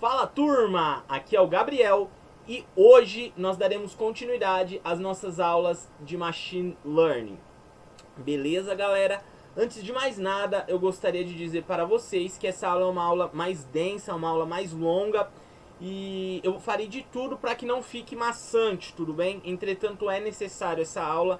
Fala turma, aqui é o Gabriel e hoje nós daremos continuidade às nossas aulas de Machine Learning. Beleza, galera? Antes de mais nada, eu gostaria de dizer para vocês que essa aula é uma aula mais densa, uma aula mais longa e eu farei de tudo para que não fique maçante, tudo bem? Entretanto, é necessário essa aula.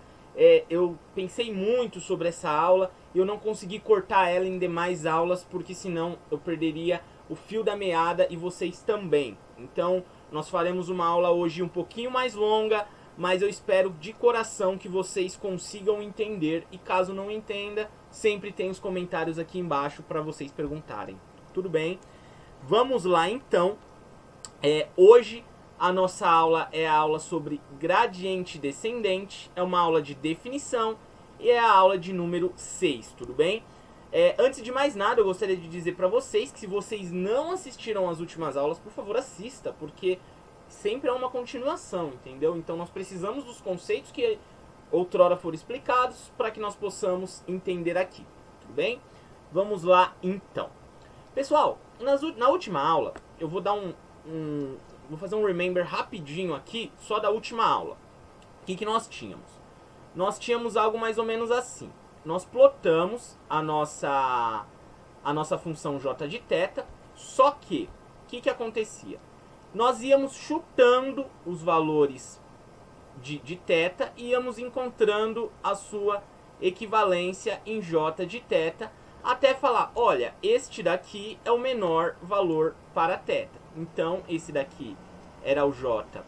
Eu pensei muito sobre essa aula e eu não consegui cortar ela em demais aulas porque senão eu perderia o fio da meada e vocês também. Então, nós faremos uma aula hoje um pouquinho mais longa, mas eu espero de coração que vocês consigam entender e caso não entenda, sempre tem os comentários aqui embaixo para vocês perguntarem. Tudo bem? Vamos lá então. Hoje a nossa aula é a aula sobre gradiente descendente, é uma aula de definição e é a aula de número 6, tudo bem? Antes de mais nada, eu gostaria de dizer para vocês que se vocês não assistiram às últimas aulas, por favor assista, porque sempre é uma continuação, entendeu? Então nós precisamos dos conceitos que outrora foram explicados para que nós possamos entender aqui, tudo bem? Vamos lá então. Pessoal, na última aula, eu vou dar vou fazer um remember rapidinho aqui, só da última aula. O que nós tínhamos? Nós tínhamos algo mais ou menos assim. Nós plotamos a nossa função j de θ, só que, o que acontecia? Nós íamos chutando os valores de θ e íamos encontrando a sua equivalência em j de θ, até falar, olha, este daqui é o menor valor para θ. Então, esse daqui era o j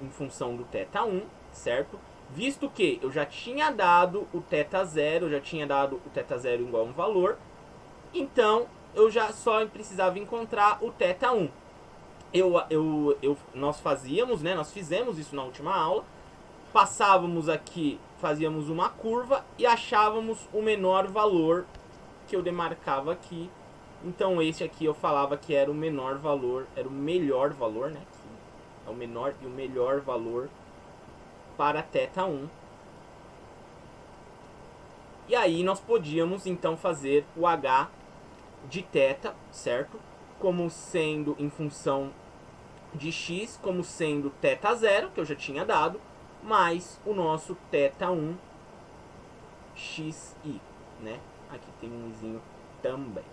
em função do θ1, certo? Visto que eu já tinha dado o θ0, eu já tinha dado o θ0 igual a um valor, então eu já só precisava encontrar o θ1. Nós fizemos isso na última aula, passávamos aqui, fazíamos uma curva e achávamos o menor valor que eu demarcava aqui. Então esse aqui eu falava que era o menor valor, era o melhor valor, né? É o menor e o melhor valor para θ1. E aí nós podíamos então fazer o h de θ, certo? Como sendo em função de x, como sendo θ0, que eu já tinha dado, mais o nosso θ1 xi, né? Aqui tem um izinho também.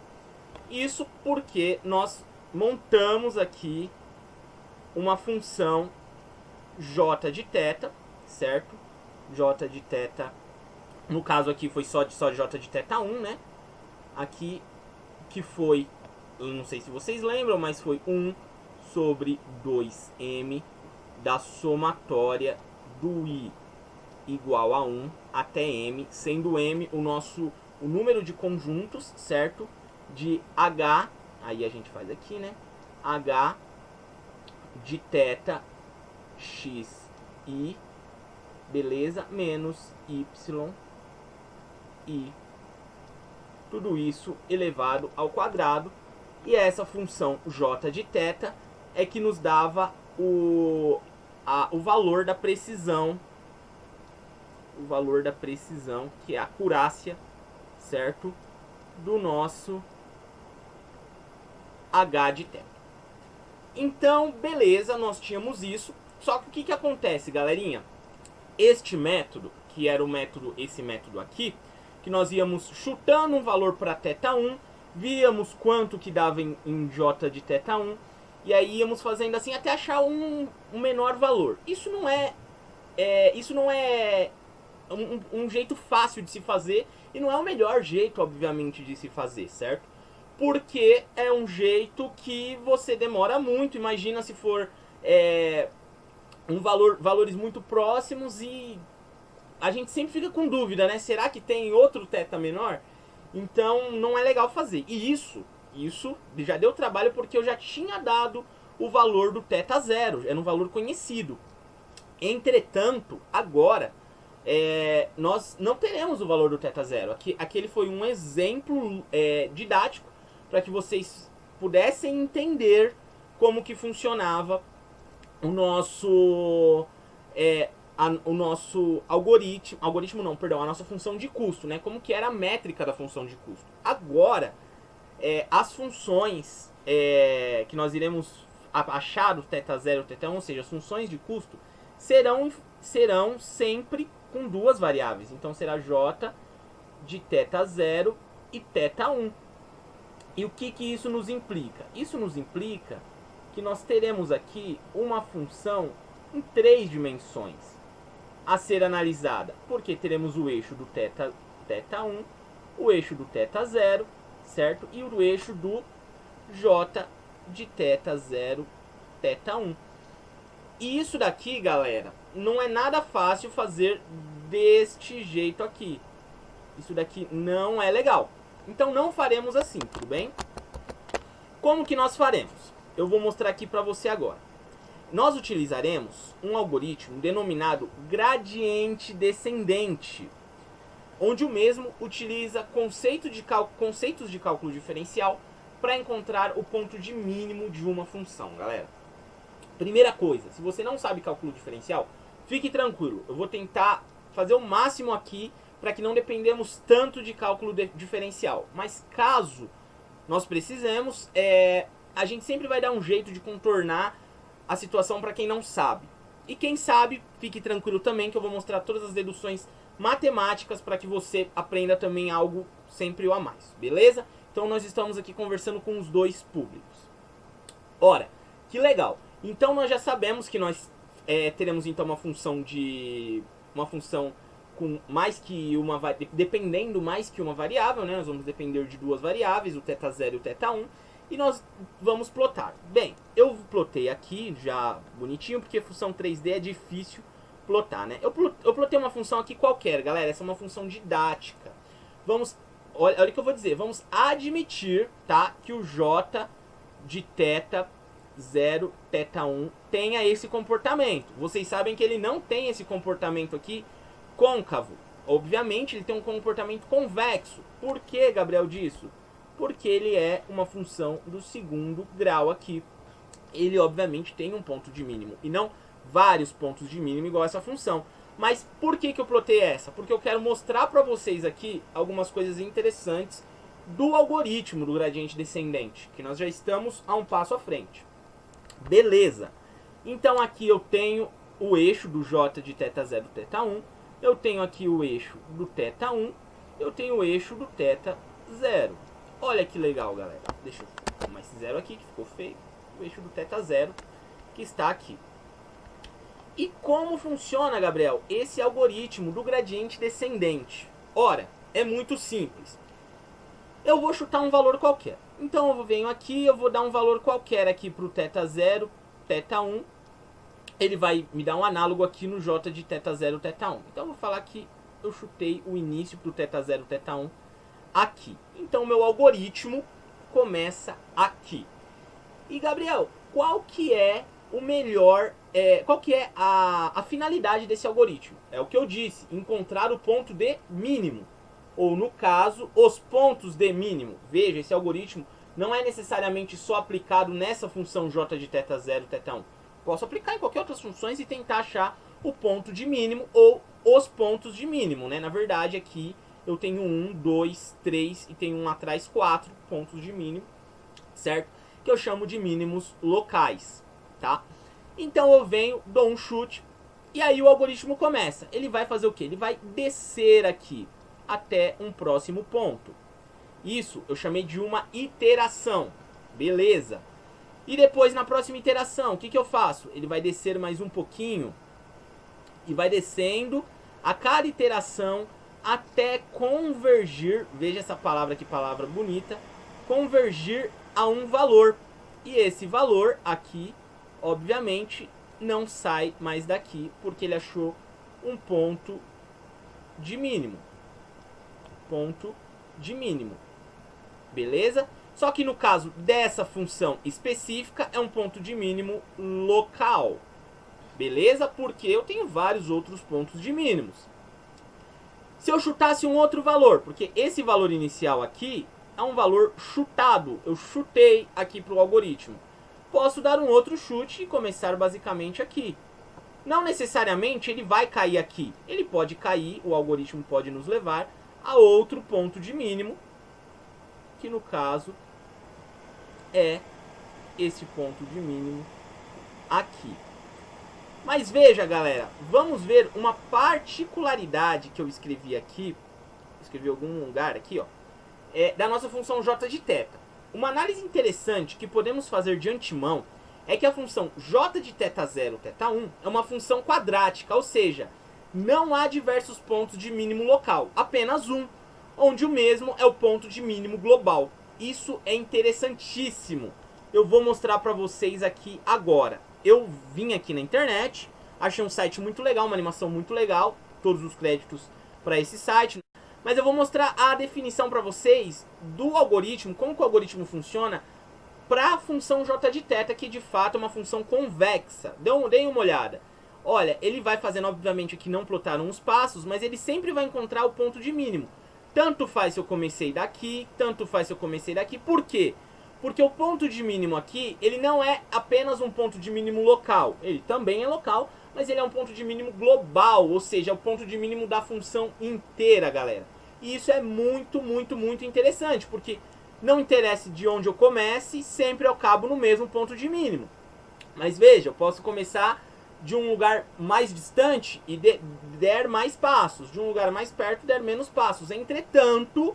Isso porque nós montamos aqui uma função j de θ, certo? J de θ, no caso aqui foi só j de θ1, né? Aqui que foi, eu não sei se vocês lembram, mas foi 1 sobre 2m da somatória do i igual a 1 até m, sendo m o número de conjuntos, certo? De h, aí a gente faz aqui, né? H de θ xi, beleza? Menos y i. Tudo isso elevado ao quadrado. E essa função j de θ é que nos dava o valor da precisão. O valor da precisão, que é a acurácia, certo? Do nosso h de θ. Então, beleza, nós tínhamos isso. Só que o que acontece, galerinha? Este método, que era esse método aqui, que nós íamos chutando um valor para θ1, víamos quanto que dava em j de θ1, e aí íamos fazendo assim até achar um menor valor. Isso não é um jeito fácil de se fazer, e não é o melhor jeito, obviamente, de se fazer, certo? Porque é um jeito que você demora muito. Imagina se for valores muito próximos e a gente sempre fica com dúvida, né? Será que tem outro θ menor? Então não é legal fazer. E isso já deu trabalho porque eu já tinha dado o valor do θ0, era um valor conhecido. Entretanto, agora nós não teremos o valor do θ0. Aquele foi um exemplo didático para que vocês pudessem entender como que funcionava o nosso a nossa função de custo, né? Como que era a métrica da função de custo. Agora, as funções que nós iremos achado θ0 e θ1, ou seja, as funções de custo, serão sempre com duas variáveis. Então será j de θ0 e θ1. E o que isso nos implica? Isso nos implica que nós teremos aqui uma função em 3 dimensões a ser analisada, porque teremos o eixo do θ1, o eixo do θ0, certo? E o eixo do j de θ0, θ1. E isso daqui, galera, não é nada fácil fazer deste jeito aqui. Isso daqui não é legal. Então não faremos assim, tudo bem? Como que nós faremos? Eu vou mostrar aqui para você agora. Nós utilizaremos um algoritmo denominado gradiente descendente, onde o mesmo utiliza conceitos de cálculo diferencial para encontrar o ponto de mínimo de uma função, galera. Primeira coisa, se você não sabe cálculo diferencial, fique tranquilo. Eu vou tentar fazer o máximo aqui para que não dependemos tanto de cálculo diferencial. Mas caso nós precisemos, a gente sempre vai dar um jeito de contornar a situação para quem não sabe. E quem sabe, fique tranquilo também que eu vou mostrar todas as deduções matemáticas para que você aprenda também algo sempre a mais, beleza? Então nós estamos aqui conversando com os dois públicos. Ora, que legal! Então nós já sabemos que nós teremos então uma função com mais que uma, dependendo mais que uma variável, né? Nós vamos depender de duas variáveis, o θ0 e o θ1, e nós vamos plotar. Bem, eu plotei aqui já bonitinho, porque função 3D é difícil plotar, né? Eu plotei uma função aqui qualquer, galera, essa é uma função didática. Olha o que eu vou dizer, vamos admitir, tá, que o j de θ0, θ1 tenha esse comportamento. Vocês sabem que ele não tem esse comportamento aqui côncavo. Obviamente ele tem um comportamento convexo. Por que, Gabriel, disso? Porque ele é uma função do segundo grau aqui. Ele obviamente tem um ponto de mínimo e não vários pontos de mínimo igual essa função. Mas por que eu plotei essa? Porque eu quero mostrar para vocês aqui algumas coisas interessantes do algoritmo do gradiente descendente, que nós já estamos a um passo à frente. Beleza. Então aqui eu tenho o eixo do j de θ0, θ1. Eu tenho aqui o eixo do θ1. Eu tenho o eixo do θ0. Olha que legal, galera. Deixa eu arrumar esse zero aqui, que ficou feio. O eixo do θ0, que está aqui. E como funciona, Gabriel, esse algoritmo do gradiente descendente? Ora, é muito simples. Eu vou chutar um valor qualquer. Então eu venho aqui, eu vou dar um valor qualquer aqui para o θ0, θ1. Ele vai me dar um análogo aqui no j de θ0, θ1. Então eu vou falar que eu chutei o início para o θ0, θ1 aqui. Então meu algoritmo começa aqui. E Gabriel, qual que é o melhor, qual que é a finalidade desse algoritmo? É o que eu disse, encontrar o ponto de mínimo. Ou no caso, os pontos de mínimo. Veja, esse algoritmo não é necessariamente só aplicado nessa função j de θ0, θ1. Posso aplicar em qualquer outras funções e tentar achar o ponto de mínimo ou os pontos de mínimo, né? Na verdade, aqui eu tenho 1, 2, 3 e tenho um atrás 4 pontos de mínimo, certo? Que eu chamo de mínimos locais, tá? Então eu venho, dou um chute e aí o algoritmo começa. Ele vai fazer o quê? Ele vai descer aqui até um próximo ponto. Isso eu chamei de uma iteração, beleza? E depois, na próxima iteração, o que eu faço? Ele vai descer mais um pouquinho e vai descendo a cada iteração até convergir, veja essa palavra que palavra bonita, convergir a um valor. E esse valor aqui, obviamente, não sai mais daqui, porque ele achou um ponto de mínimo. Ponto de mínimo. Beleza? Só que no caso dessa função específica, é um ponto de mínimo local. Beleza? Porque eu tenho vários outros pontos de mínimos. Se eu chutasse um outro valor, porque esse valor inicial aqui é um valor chutado. Eu chutei aqui para o algoritmo. Posso dar um outro chute e começar basicamente aqui. Não necessariamente ele vai cair aqui. Ele pode cair, o algoritmo pode nos levar a outro ponto de mínimo, que no caso é esse ponto de mínimo aqui. Mas veja, galera, vamos ver uma particularidade que eu escrevi aqui, escrevi em algum lugar aqui, ó, da nossa função j de θ. Uma análise interessante que podemos fazer de antemão é que a função j de θ0, θ1 é uma função quadrática, ou seja, não há diversos pontos de mínimo local, apenas um, onde o mesmo é o ponto de mínimo global. Isso é interessantíssimo. Eu vou mostrar para vocês aqui agora. Eu vim aqui na internet, achei um site muito legal, uma animação muito legal, todos os créditos para esse site. Mas eu vou mostrar a definição para vocês do algoritmo, como que o algoritmo funciona para a função j de θ, que de fato é uma função convexa. Deem uma olhada. Olha, ele vai fazendo, obviamente, aqui não plotaram os passos, mas ele sempre vai encontrar o ponto de mínimo. Tanto faz se eu comecei daqui, tanto faz se eu comecei daqui. Por quê? Porque o ponto de mínimo aqui, ele não é apenas um ponto de mínimo local. Ele também é local, mas ele é um ponto de mínimo global, ou seja, é o ponto de mínimo da função inteira, galera. E isso é muito, muito, muito interessante, porque não interessa de onde eu comece, sempre eu acabo no mesmo ponto de mínimo. Mas veja, eu posso começar de um lugar mais distante e der mais passos, de um lugar mais perto der menos passos. Entretanto,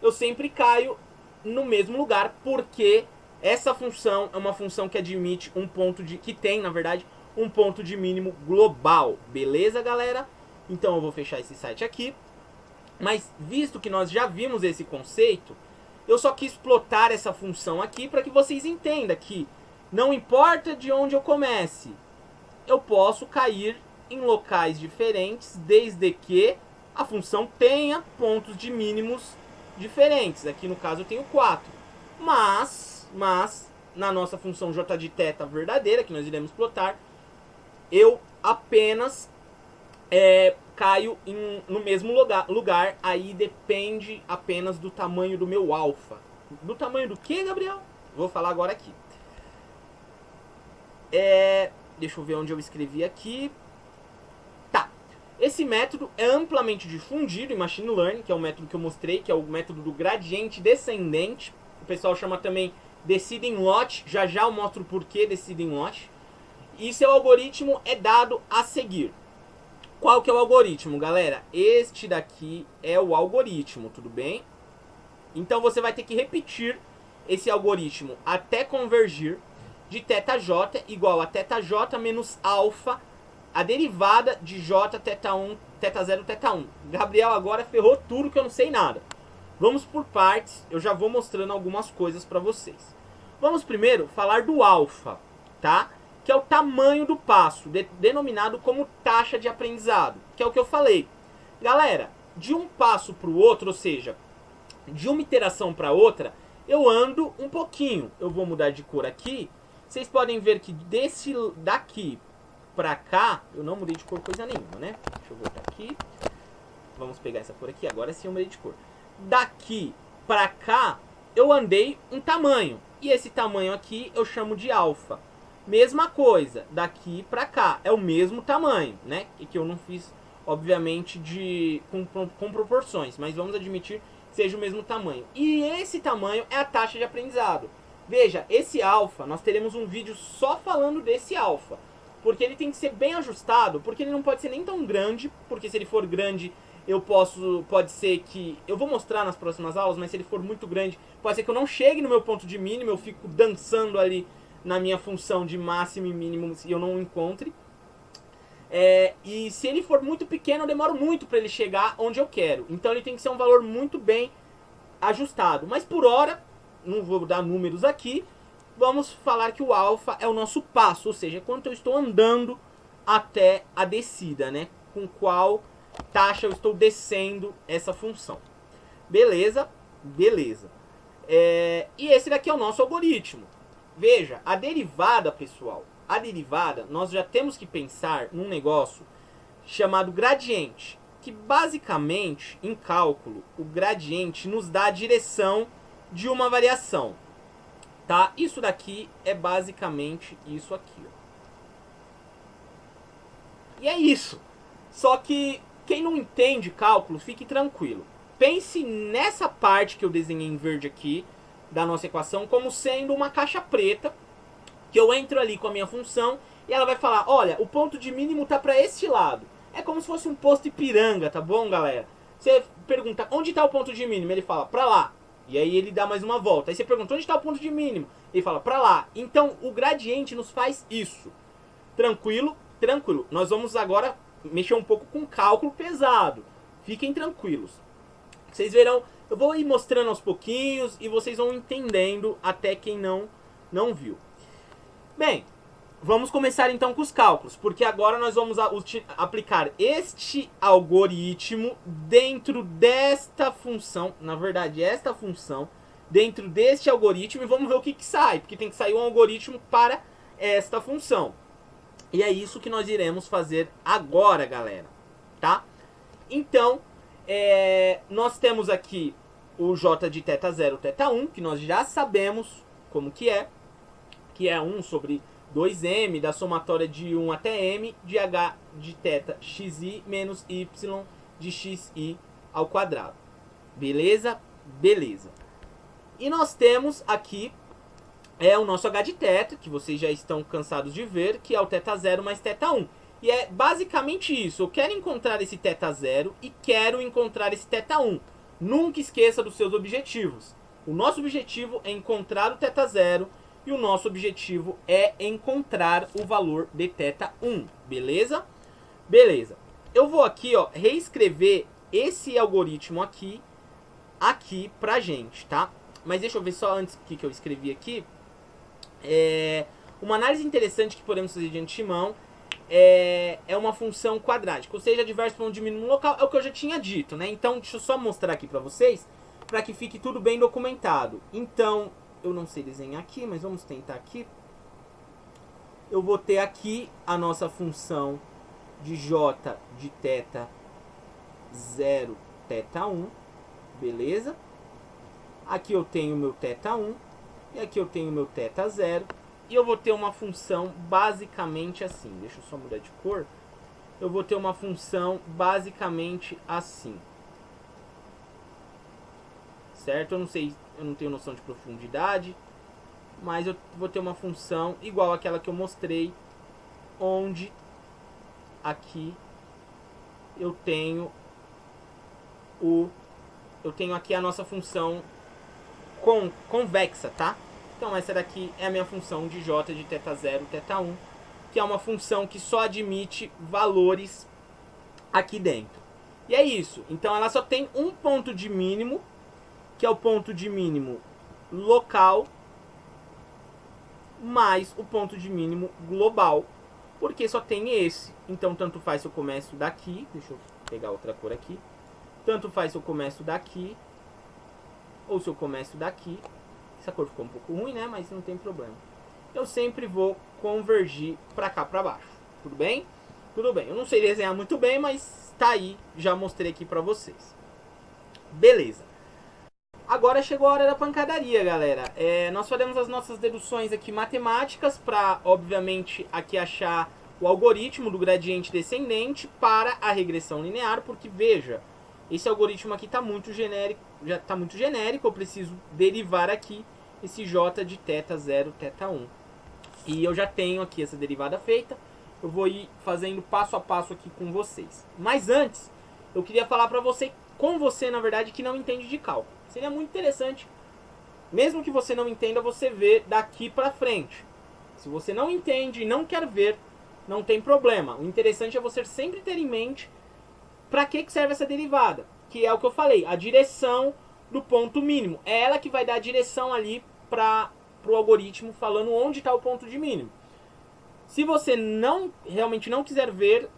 eu sempre caio no mesmo lugar, porque essa função é uma função que admite um ponto de... que tem, na verdade, um ponto de mínimo global. Beleza, galera? Então eu vou fechar esse site aqui. Mas visto que nós já vimos esse conceito, eu só quis plotar essa função aqui para que vocês entendam que não importa de onde eu comece, eu posso cair em locais diferentes, desde que a função tenha pontos de mínimos diferentes. Aqui no caso eu tenho 4. Mas na nossa função j de θ verdadeira, que nós iremos plotar, eu apenas caio no mesmo lugar. Aí depende apenas do tamanho do meu alfa. Do tamanho do que, Gabriel? Vou falar agora aqui. Deixa eu ver onde eu escrevi aqui. Tá. Esse método é amplamente difundido em Machine Learning, que é o método que eu mostrei, que é o método do gradiente descendente. O pessoal chama também Descending Lot. Já já eu mostro o porquê Descending Lot. E seu algoritmo é dado a seguir. Qual que é o algoritmo, galera? Este daqui é o algoritmo, tudo bem? Então você vai ter que repetir esse algoritmo até convergir de θj igual a θj menos alfa, a derivada de j, θ1, θ0, θ1. Gabriel agora ferrou tudo que eu não sei nada. Vamos por partes, eu já vou mostrando algumas coisas para vocês. Vamos primeiro falar do alfa, tá? Que é o tamanho do passo, denominado como taxa de aprendizado, que é o que eu falei. Galera, de um passo para o outro, ou seja, de uma iteração para outra, eu ando um pouquinho. Eu vou mudar de cor aqui. Vocês podem ver que daqui para cá, eu não mudei de cor coisa nenhuma, né? Deixa eu voltar aqui. Vamos pegar essa cor aqui, agora sim eu mudei de cor. Daqui para cá, eu andei um tamanho. E esse tamanho aqui eu chamo de alfa. Mesma coisa, daqui para cá, é o mesmo tamanho, né? Que eu não fiz, obviamente, com proporções, mas vamos admitir que seja o mesmo tamanho. E esse tamanho é a taxa de aprendizado. Veja, esse alfa, nós teremos um vídeo só falando desse alfa, porque ele tem que ser bem ajustado, porque ele não pode ser nem tão grande, porque se ele for grande, pode ser que, eu vou mostrar nas próximas aulas, mas se ele for muito grande, pode ser que eu não chegue no meu ponto de mínimo, eu fico dançando ali na minha função de máximo e mínimo e eu não encontre. E se ele for muito pequeno, eu demoro muito para ele chegar onde eu quero. Então ele tem que ser um valor muito bem ajustado. Mas por hora, não vou dar números aqui, vamos falar que o alfa é o nosso passo, ou seja, quanto eu estou andando até a descida, né? Com qual taxa eu estou descendo essa função. Beleza? Beleza. E esse daqui é o nosso algoritmo. Veja, a derivada, pessoal, a derivada, nós já temos que pensar num negócio chamado gradiente, que basicamente, em cálculo, o gradiente nos dá a direção de uma variação, tá? Isso daqui é basicamente isso aqui, ó. E é isso. Só que quem não entende cálculo, fique tranquilo. Pense nessa parte que eu desenhei em verde aqui, da nossa equação, como sendo uma caixa preta, que eu entro ali com a minha função e ela vai falar, olha, o ponto de mínimo tá para este lado. É como se fosse um posto Ipiranga, tá bom, galera? Você pergunta, onde tá o ponto de mínimo? Ele fala, pra lá. E aí ele dá mais uma volta. Aí você pergunta, onde tá o ponto de mínimo? Ele fala, pra lá. Então, o gradiente nos faz isso. Tranquilo? Tranquilo. Nós vamos agora mexer um pouco com cálculo pesado. Fiquem tranquilos. Vocês verão, eu vou ir mostrando aos pouquinhos e vocês vão entendendo até quem não viu. Bem, vamos começar então com os cálculos, porque agora nós vamos aplicar este algoritmo dentro desta função, na verdade esta função, dentro deste algoritmo e vamos ver o que sai, porque tem que sair um algoritmo para esta função. E é isso que nós iremos fazer agora, galera, tá? Então, nós temos aqui o j de θ0, θ1, que nós já sabemos como que é 1 sobre 2m da somatória de 1 até m de h de θ xi menos y de xi ao quadrado. Beleza? Beleza. E nós temos aqui o nosso h de θ, que vocês já estão cansados de ver, que é o θ0 mais θ1. E é basicamente isso. Eu quero encontrar esse θ0 e quero encontrar esse θ1. Nunca esqueça dos seus objetivos. O nosso objetivo é encontrar o θ0 e o nosso objetivo é encontrar o valor de θ1. Beleza? Beleza. Eu vou aqui, ó, reescrever esse algoritmo aqui pra gente, tá? Mas deixa eu ver só antes o que eu escrevi aqui. Uma análise interessante que podemos fazer de antemão é uma função quadrática, ou seja, diversos pontos de mínimo local, é o que eu já tinha dito, né? Então, deixa eu só mostrar aqui pra vocês, para que fique tudo bem documentado. Então, eu não sei desenhar aqui, mas vamos tentar aqui. Eu vou ter aqui a nossa função de j de θ0, θ1, beleza? Aqui eu tenho o meu θ1, e aqui eu tenho o meu θ0, e eu vou ter uma função basicamente assim. Deixa eu só mudar de cor. Eu vou ter uma função basicamente assim. Certo? Eu não sei, eu não tenho noção de profundidade, mas eu vou ter uma função igual àquela que eu mostrei, onde aqui eu tenho aqui a nossa função convexa, tá? Então essa daqui é a minha função de j de θ0, θ1, que é uma função que só admite valores aqui dentro. E é isso. Então ela só tem um ponto de mínimo, que é o ponto de mínimo local, mais o ponto de mínimo global, porque só tem esse. Então tanto faz se eu começo daqui, deixa eu pegar outra cor aqui, tanto faz se eu começo daqui, ou se eu começo daqui. Essa cor ficou um pouco ruim, né? Mas não tem problema. Eu sempre vou convergir para cá, para baixo. Tudo bem? Tudo bem. Eu não sei desenhar muito bem, mas tá aí. Já mostrei aqui para vocês. Beleza. Agora chegou a hora da pancadaria, galera. Nós faremos as nossas deduções aqui matemáticas para, obviamente, aqui achar o algoritmo do gradiente descendente para a regressão linear, porque, veja, esse algoritmo aqui está muito genérico, eu preciso derivar aqui esse j de θ0, θ1. E eu já tenho aqui essa derivada feita, eu vou ir fazendo passo a passo aqui com vocês. Mas antes, eu queria falar para você, na verdade, que não entende de cálculo. Seria muito interessante, mesmo que você não entenda, você ver daqui para frente. Se você não entende e não quer ver, não tem problema. O interessante é você sempre ter em mente para que serve essa derivada, que é o que eu falei, a direção do ponto mínimo. É ela que vai dar a direção ali para o algoritmo, falando onde está o ponto de mínimo. Se você realmente não quiser ver,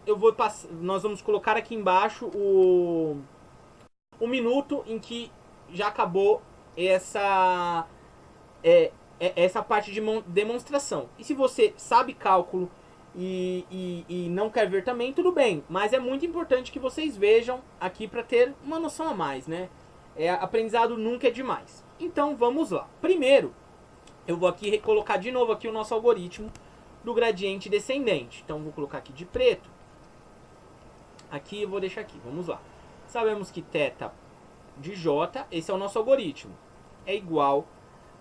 nós vamos colocar aqui embaixo o minuto em que já acabou essa parte de demonstração. E se você sabe cálculo e não quer ver também, tudo bem. Mas é muito importante que vocês vejam aqui para ter uma noção a mais, né? Aprendizado nunca é demais. Então vamos lá. Primeiro, eu vou aqui colocar de novo aqui o nosso algoritmo do gradiente descendente. Então vou colocar aqui de preto. Aqui eu vou deixar aqui. Vamos lá. Sabemos que θ de j, esse é o nosso algoritmo, é igual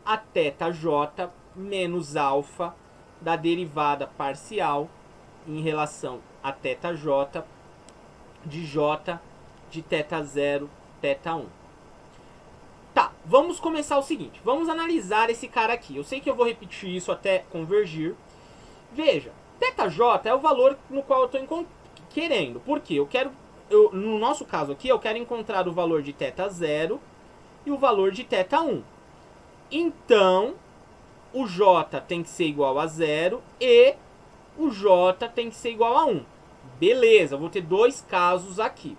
a θj menos alfa da derivada parcial em relação a θj de j de θ0, θ1. Tá, vamos começar o seguinte. Vamos analisar esse cara aqui. Eu sei que eu vou repetir isso até convergir. Veja, θj é o valor no qual eu estou querendo. Por quê? No nosso caso aqui, eu quero encontrar o valor de θ0 e o valor de θ1. Então, o j tem que ser igual a 0 e o j tem que ser igual a 1. Beleza, eu vou ter dois casos aqui.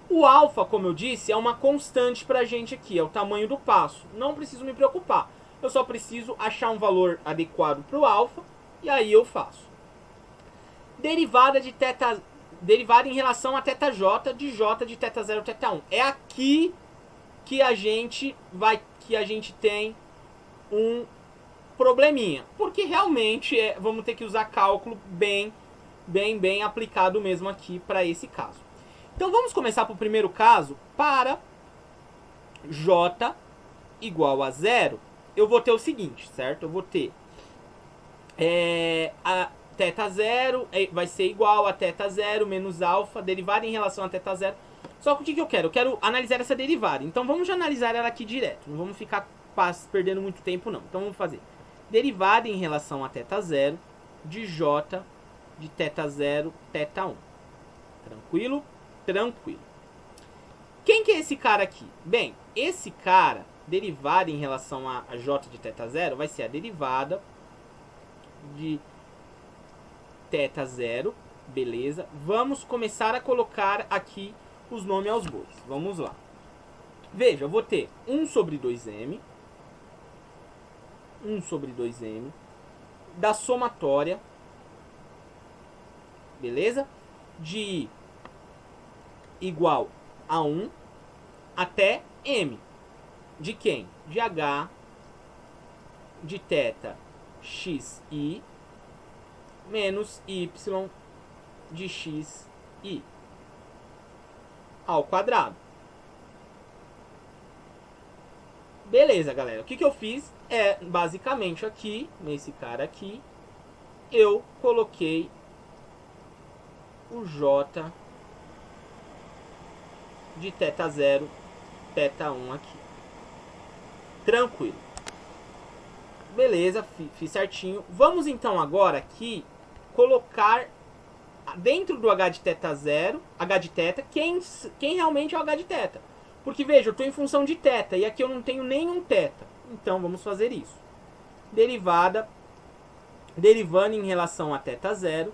O alfa, como eu disse, é uma constante para a gente aqui, é o tamanho do passo. Não preciso me preocupar, eu só preciso achar um valor adequado para o alfa e aí eu faço. Derivada em relação a θj de j de θ0, θ1. É aqui que a gente tem um probleminha, porque realmente vamos ter que usar cálculo bem aplicado mesmo aqui para esse caso. Então vamos começar para o primeiro caso. Para j igual a 0, eu vou ter o seguinte, certo? Eu vou ter a θ0 vai ser igual a θ0 menos alfa, derivada em relação a θ0. Só que o que eu quero? Eu quero analisar essa derivada. Então vamos já analisar ela aqui direto. Não vamos ficar perdendo muito tempo não. Então vamos fazer derivada em relação a θ0 de j de θ0, θ1. Tranquilo? Tranquilo. Quem que é esse cara aqui? Bem, esse cara, derivada em relação a j de θ0, vai ser a derivada de θ0, beleza? Vamos começar a colocar aqui os nomes aos bois. Vamos lá. Veja, eu vou ter 1 sobre 2m, da somatória, beleza? De I igual a 1 até M. De quem? De H, de θ, xi, menos y de xi ao quadrado. Beleza, galera. O que eu fiz é, basicamente aqui, nesse cara aqui, eu coloquei o j de θ0, θ1 aqui. Tranquilo. Beleza, fiz certinho. Vamos então agora aqui colocar dentro do h de θ0, h de θ, quem realmente é o h de θ. Porque veja, eu estou em função de θ e aqui eu não tenho nenhum θ. Então vamos fazer isso. Derivando em relação a θ0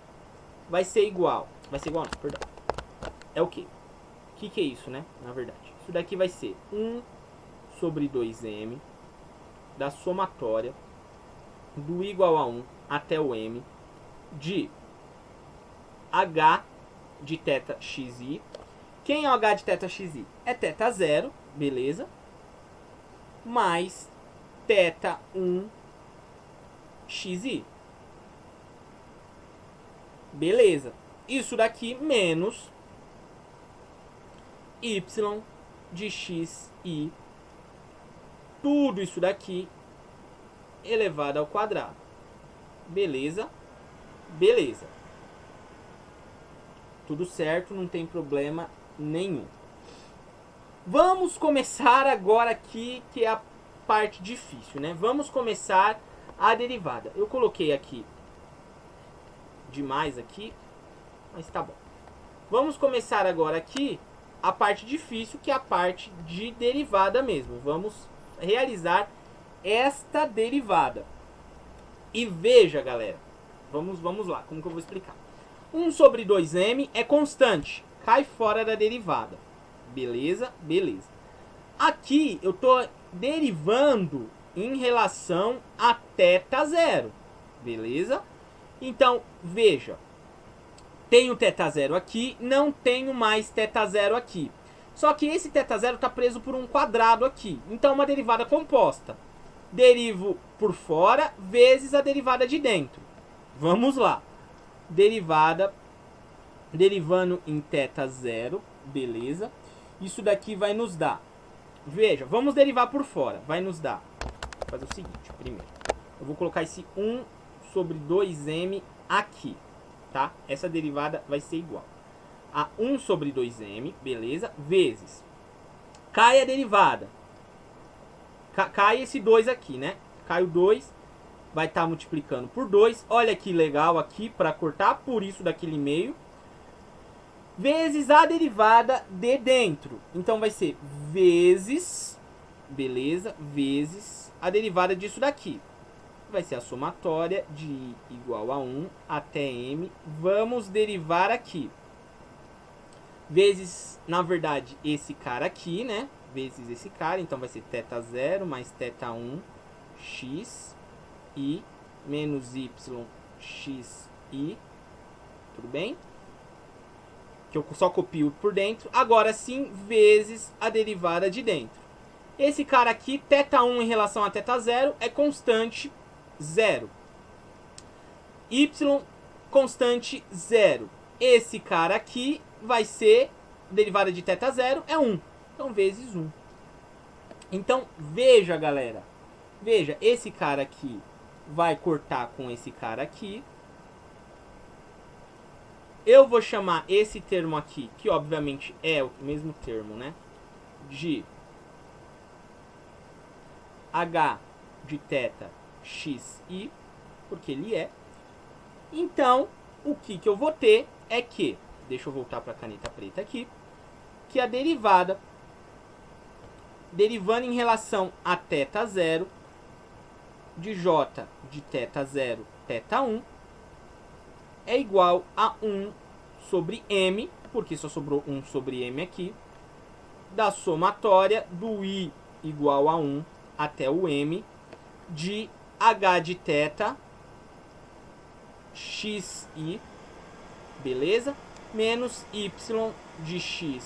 vai ser igual. Vai ser igual não, perdão. É o quê? O que é isso, né? Na verdade. Isso daqui vai ser 1 sobre 2m da somatória do igual a 1 até o m de h de θ xi. Quem é o h de θ xi? É θ0, beleza? Mais θ1 xi. Beleza. Isso daqui menos y de xi. Tudo isso daqui elevado ao quadrado. Beleza? Beleza. Tudo certo, não tem problema nenhum. Vamos começar agora aqui, que é a parte difícil, né? Vamos começar a derivada. Eu coloquei aqui demais aqui, mas tá bom. Vamos começar agora aqui a parte difícil, que é a parte de derivada mesmo. Vamos realizar esta derivada. E veja, galera, vamos lá, como que eu vou explicar? 1 sobre 2m é constante, cai fora da derivada. Beleza? Beleza. Aqui eu estou derivando em relação a θ0. Beleza? Então, veja. Tenho θ0 aqui, não tenho mais θ0 aqui. Só que esse θ0 está preso por um quadrado aqui. Então, é uma derivada composta. Derivo por fora vezes a derivada de dentro. Vamos lá. Derivando em θ0, beleza? Isso daqui vai nos dar. Veja, vamos derivar por fora. Vai nos dar. Vou fazer o seguinte, primeiro. Eu vou colocar esse 1 sobre 2m aqui, tá? Essa derivada vai ser igual a 1 sobre 2m, beleza? Vezes, cai a derivada, cai esse 2 aqui, né? Cai o 2, vai estar multiplicando por 2. Olha que legal aqui para cortar, por isso daquele meio. Vezes a derivada de dentro. Então vai ser vezes, beleza? Vezes a derivada disso daqui. Vai ser a somatória de I igual a 1 até M. Vamos derivar aqui. Vezes, na verdade, esse cara aqui, né? Vezes esse cara. Então vai ser θ0 mais θ1 x i menos y x i. Tudo bem? Que eu só copio por dentro. Agora sim, vezes a derivada de dentro. Esse cara aqui, θ1 em relação a θ0, é constante 0. Y, constante 0. Esse cara aqui vai ser, derivada de θ0 é 1. Então, vezes 1. Então, veja, galera. Veja, esse cara aqui vai cortar com esse cara aqui. Eu vou chamar esse termo aqui, que obviamente é o mesmo termo, né? De h de θ x i, porque ele é. Então, o que eu vou ter é que, deixa eu voltar para a caneta preta aqui, que a derivada, derivando em relação a θ0, de j de θ0, θ1, é igual a 1 sobre m, porque só sobrou 1 sobre m aqui, da somatória do i igual a 1 até o m, de h de θ xi, beleza? Menos y de xi.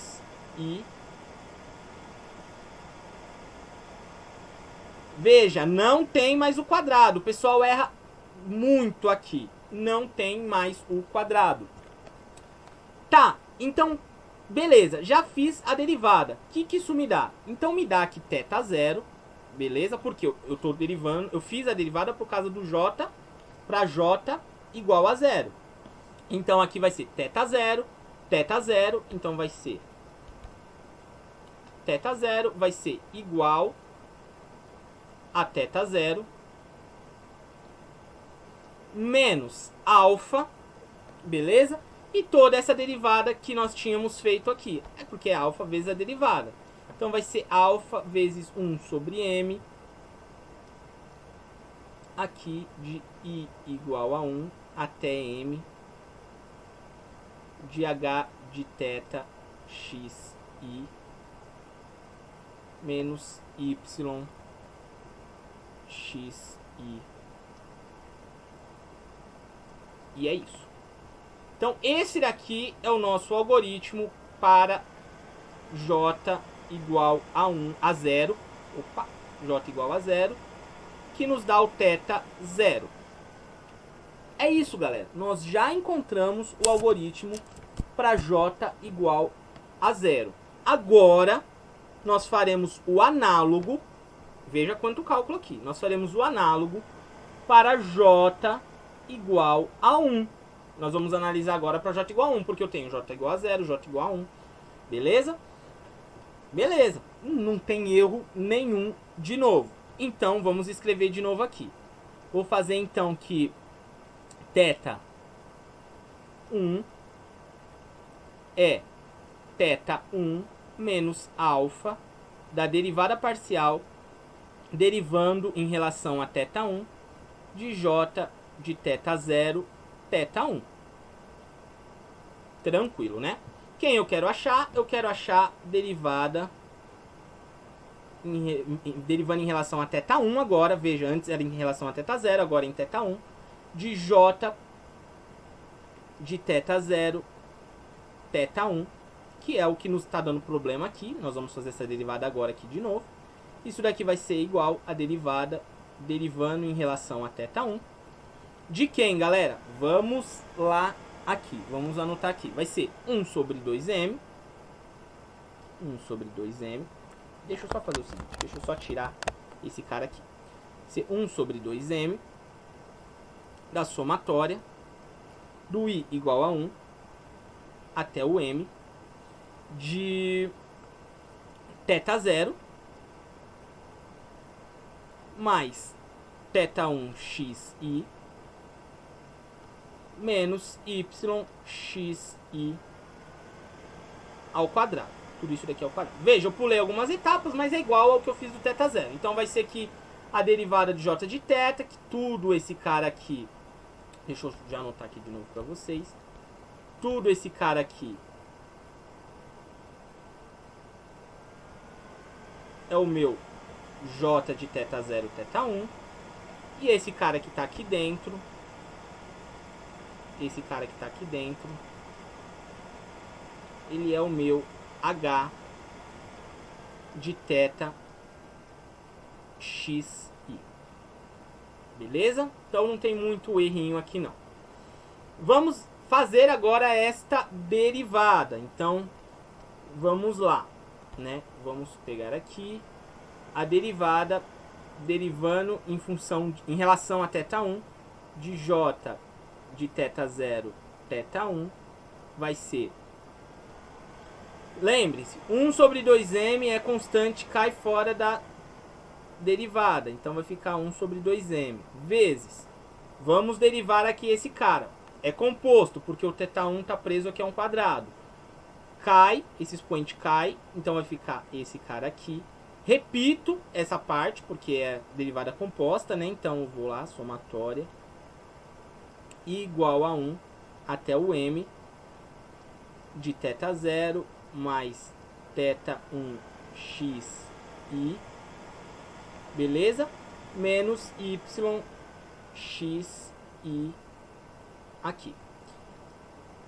Veja, não tem mais o quadrado. O pessoal erra muito aqui. Não tem mais o quadrado. Tá, então, beleza. Já fiz a derivada. O que isso me dá? Então me dá aqui θ0, beleza? Porque eu tô derivando, eu fiz a derivada por causa do j para j igual a 0. Então aqui vai ser θ0, então vai ser θ0 vai ser igual a θ0 menos alfa, beleza? E toda essa derivada que nós tínhamos feito aqui. É porque é alfa vezes a derivada. Então vai ser alfa vezes 1 sobre m, aqui de i igual a 1 até m, de h de θ xi menos y xi. E é isso. Então, esse daqui é o nosso algoritmo para j igual a 0. Opa, j igual a 0, que nos dá o θ0. É isso, galera. Nós já encontramos o algoritmo para j igual a 0. Agora, nós faremos o análogo. Veja quanto cálculo aqui. Nós faremos o análogo para j igual a 1. Nós vamos analisar agora para j igual a 1, porque eu tenho j igual a 0, j igual a 1. Beleza? Beleza. Não tem erro nenhum de novo. Então, vamos escrever de novo aqui. Vou fazer então que θ1 é θ1 menos alfa da derivada parcial derivando em relação a θ1 de j de θ0, θ1. Tranquilo, né? Quem eu quero achar? Eu quero achar derivada derivando em relação a θ1 agora. Veja, antes era em relação a θ0, agora em θ1. De j de θ0, θ1, que é o que nos está dando problema aqui. Nós vamos fazer essa derivada agora aqui de novo. Isso daqui vai ser igual a derivada derivando em relação a θ1. De quem, galera? Vamos lá aqui. Vamos anotar aqui. Vai ser 1 sobre 2m. 1 sobre 2m. Deixa eu só fazer o seguinte. Deixa eu só tirar esse cara aqui. Vai ser 1 sobre 2m. da somatória do i igual a 1 até o m de θ0 mais θ1xi menos yxi ao quadrado. Tudo isso daqui ao quadrado. Veja, eu pulei algumas etapas, mas é igual ao que eu fiz do θ0. Então vai ser que a derivada de j de θ, que tudo esse cara aqui... Deixa eu já anotar aqui de novo para vocês. Tudo esse cara aqui é o meu j de θ0, θ1. E esse cara que está aqui dentro, ele é o meu h de θ xi. Beleza? Então não tem muito errinho aqui não. Vamos fazer agora esta derivada. Então vamos lá, né? Vamos pegar aqui a derivada, derivando em relação a θ1 de j de θ0, θ1 vai ser, lembre-se, 1 sobre 2m é constante, cai fora da derivada, então vai ficar 1 sobre 2m, vezes, vamos derivar aqui esse cara, é composto, porque o θ1 está preso aqui a um quadrado, cai, esse expoente cai, então vai ficar esse cara aqui, repito essa parte, porque é derivada composta, né, então eu vou lá, somatória, igual a 1 até o m de θ0 mais θ1xi, beleza? Menos yxi aqui.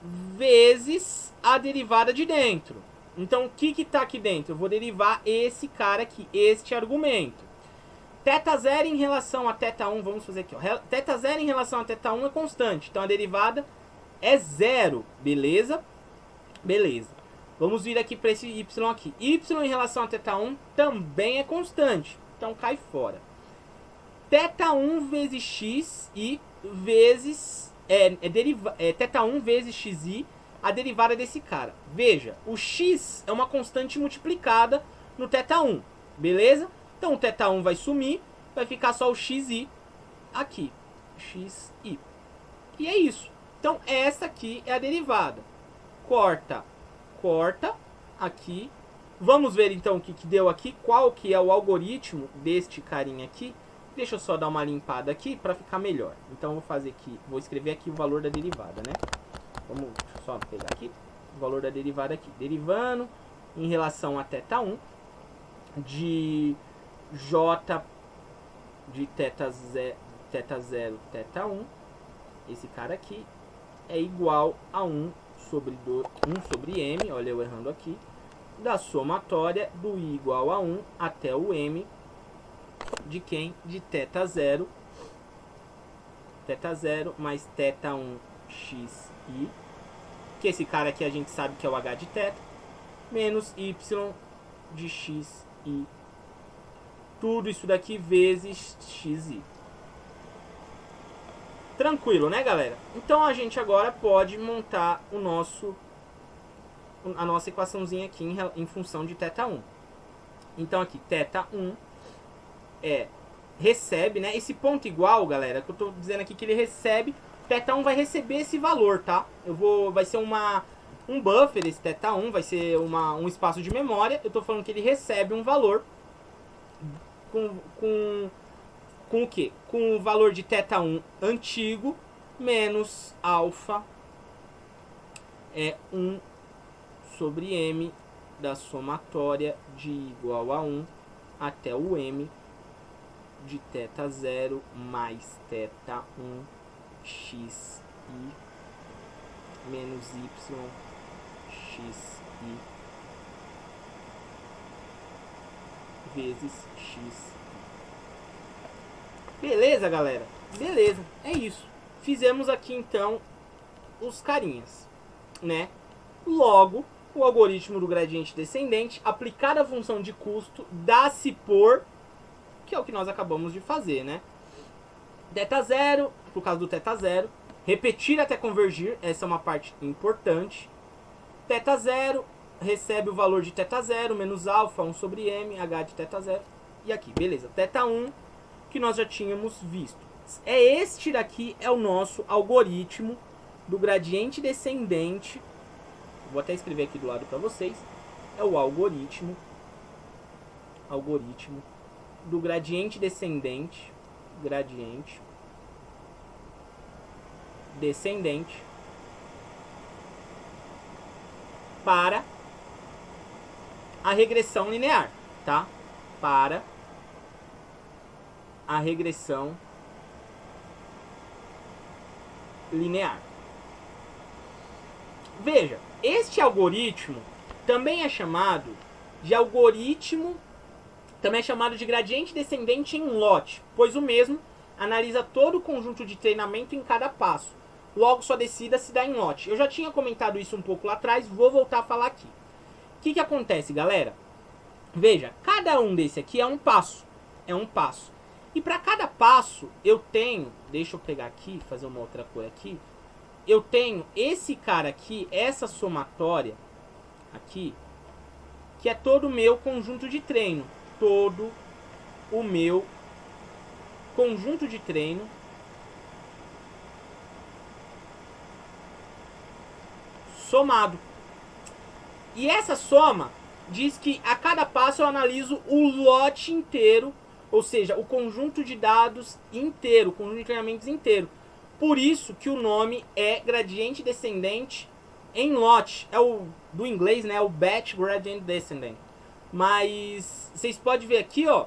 Vezes a derivada de dentro. Então, o que está aqui dentro? Eu vou derivar esse cara aqui, este argumento. θ0 em relação a θ1, vamos fazer aqui, ó. θ0 em relação a θ1 é constante, então a derivada é zero, beleza? Beleza. Vamos vir aqui para esse y aqui. Y em relação a θ1 também é constante, então cai fora. θ1 vezes x e vezes... θ1 vezes xi, a derivada desse cara. Veja, o x é uma constante multiplicada no θ1, beleza? Então o θ1 vai sumir, vai ficar só o xi aqui, xi. E é isso. Então essa aqui é a derivada. Corta aqui. Vamos ver então o que deu aqui, qual que é o algoritmo deste carinha aqui. Deixa eu só dar uma limpada aqui para ficar melhor. Então eu vou fazer aqui, vou escrever aqui o valor da derivada, né? Vamos só pegar aqui o valor da derivada aqui. Derivando em relação a θ1 de j de θ0, θ1, esse cara aqui é igual a 1 sobre m, olha eu errando aqui, da somatória do i igual a 1 até o m de quem? De θ0 mais θ1xi, que esse cara aqui a gente sabe que é o h de θ, menos y de xi. Tudo isso daqui vezes xi. Tranquilo, né, galera? Então a gente agora pode montar a nossa equaçãozinha aqui em função de θ1. Então aqui, θ1 recebe, né? Esse ponto igual, galera, que eu tô dizendo aqui que ele recebe, θ1 vai receber esse valor, tá? Vai ser um buffer, esse θ1, vai ser um espaço de memória. Eu tô falando que ele recebe um valor com o quê? Com o valor de θ1 antigo menos alfa é 1 sobre m da somatória de igual a 1 até o m de θ0 mais θ1xi menos yxi vezes x. Beleza, galera? Beleza, é isso. Fizemos aqui, então, os carinhas, né? Logo, o algoritmo do gradiente descendente, aplicado à função de custo, dá-se por... que é o que nós acabamos de fazer, né? Teta zero, por causa do teta zero. Repetir até convergir, essa é uma parte importante. Teta zero recebe o valor de teta zero menos alfa, 1 sobre m, h de teta zero. E aqui, beleza. Teta 1, que nós já tínhamos visto. Este daqui é o nosso algoritmo do gradiente descendente. Vou até escrever aqui do lado para vocês. É o algoritmo do gradiente descendente. Gradiente descendente para a regressão linear, tá? Para a regressão linear. Veja, este algoritmo também é chamado de gradiente descendente em lote, pois o mesmo analisa todo o conjunto de treinamento em cada passo. Logo, sua descida se dá em lote. Eu já tinha comentado isso um pouco lá atrás, vou voltar a falar aqui. O que acontece, galera? Veja, cada um desse aqui é um passo. É um passo. E para cada passo, eu tenho... Deixa eu pegar aqui, fazer uma outra cor aqui. Eu tenho esse cara aqui, essa somatória aqui, que é todo o meu conjunto de treino. Todo o meu conjunto de treino somado. E essa soma diz que a cada passo eu analiso o lote inteiro, ou seja, o conjunto de dados inteiro, o conjunto de treinamentos inteiro. Por isso que o nome é gradiente descendente em lote. É o do inglês, né? O batch gradient descendant. Mas vocês podem ver aqui, ó,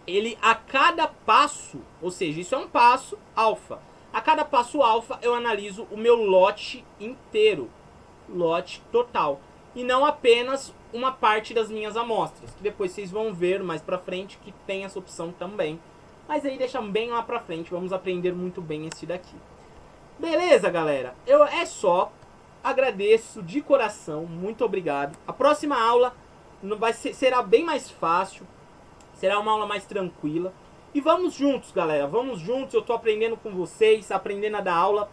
ele a cada passo, ou seja, isso é um passo alfa. A cada passo alfa eu analiso o meu lote inteiro, lote total, e não apenas uma parte das minhas amostras, que depois vocês vão ver mais pra frente que tem essa opção também. Mas aí deixa bem lá pra frente, vamos aprender muito bem esse daqui. Beleza, galera? É só, agradeço de coração, muito obrigado. A próxima aula será bem mais fácil, será uma aula mais tranquila. E vamos juntos, galera, vamos juntos, eu tô aprendendo com vocês, aprendendo a dar aula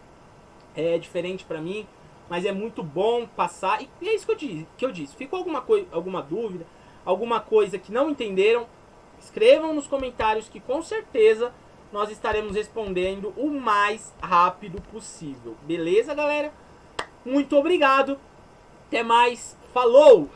é diferente pra mim, mas é muito bom passar, e é isso que eu disse. Ficou alguma dúvida, alguma coisa que não entenderam, escrevam nos comentários que com certeza nós estaremos respondendo o mais rápido possível. Beleza, galera? Muito obrigado, até mais, falou!